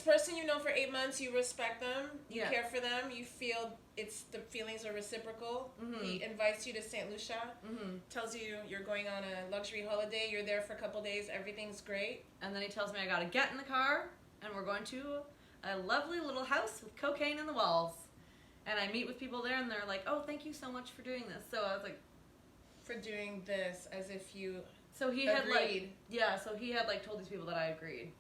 person you know for 8 months, you respect them, you Yeah. care for them, you feel the feelings are reciprocal. He invites you to St. Lucia, tells you you're going on a luxury holiday, you're there for a couple days, everything's great. And then he tells me I gotta get in the car, and we're going to a lovely little house with cocaine in the walls. And I meet with people there, and they're like, oh, thank you so much for doing this. So I was like... For doing this, as if you So he agreed. so he had like told these people that I agreed.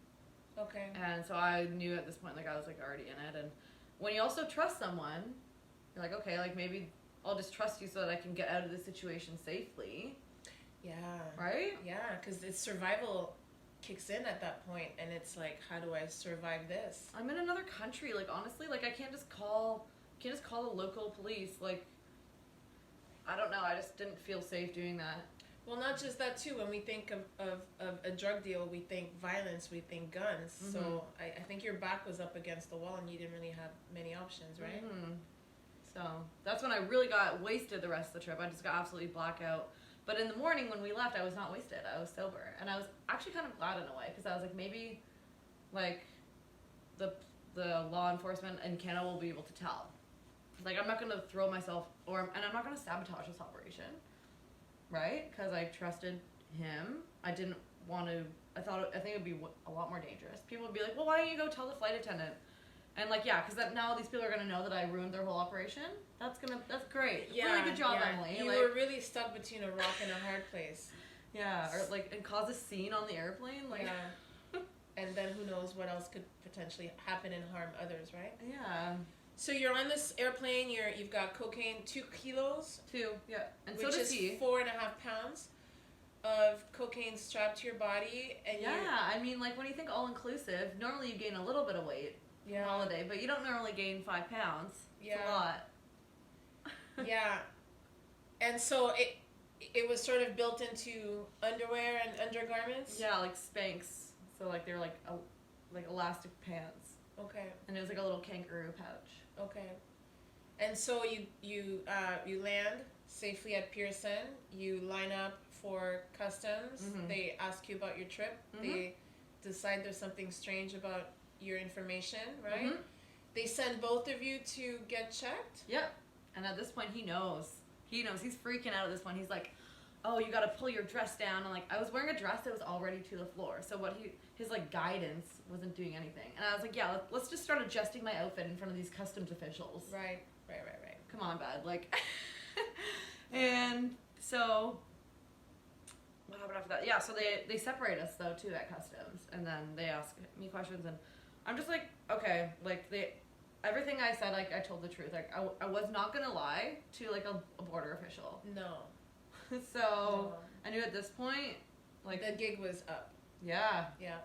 Okay. And so I knew at this point, like, I was like already in it. And when you also trust someone, you're like, okay, like maybe I'll just trust you so that I can get out of this situation safely. Yeah. Right? Yeah, because it's survival kicks in at that point, and it's like, how do I survive this? I'm in another country, like, honestly, like, I can't just call the local police, like, I don't know, I just didn't feel safe doing that. Well, not just that, too. When we think of a drug deal, we think violence, we think guns. So I think your back was up against the wall, and you didn't really have many options, right? So that's when I really got wasted the rest of the trip. I just got absolutely blackout. But in the morning when we left, I was not wasted. I was sober. And I was actually kind of glad in a way, because I was like, maybe, like, the law enforcement in Canada will be able to tell. Like, I'm not going to throw myself, and I'm not going to sabotage this operation, right? Because I trusted him. I didn't want to, I think it would be a lot more dangerous. People would be like, well, why don't you go tell the flight attendant? And like, yeah, because now these people are going to know that I ruined their whole operation. That's great. Yeah, really good job, Emily. You like, were really stuck between a rock and a hard place. Yeah, or like, and cause a scene on the airplane. Like, yeah. And then who knows what else could potentially happen and harm others, right? Yeah. So you're on this airplane, you've got cocaine, 2 kilos. 2, yeah. And which so does is he. 4.5 pounds of cocaine strapped to your body. And yeah, I mean, like, when you think all-inclusive, normally you gain a little bit of weight on holiday, but you don't normally gain 5 pounds. It's a lot. Yeah. And so it was sort of built into underwear and undergarments? Yeah, like Spanx. So, like, they're like elastic pants. Okay. And it was like a little kangaroo pouch. Okay. And so you land safely at Pearson. You line up for customs. They ask you about your trip. They decide there's something strange about your information, right? They send both of you to get checked. Yep. And at this point, he knows. He's freaking out at this point. He's like, oh, you got to pull your dress down. And, like, I was wearing a dress that was already to the floor. So his, like, guidance wasn't doing anything. And I was like, yeah, let's just start adjusting my outfit in front of these customs officials. Right. Come on, bud. Like, and so, what happened after that? Yeah, so they separate us, though, too, at customs. And then they ask me questions. And I'm just like, okay, like, everything I said, like, I told the truth. Like, I was not going to lie to, like, a border official. No. So, I knew at this point, like... The gig was up. Yeah. Yeah.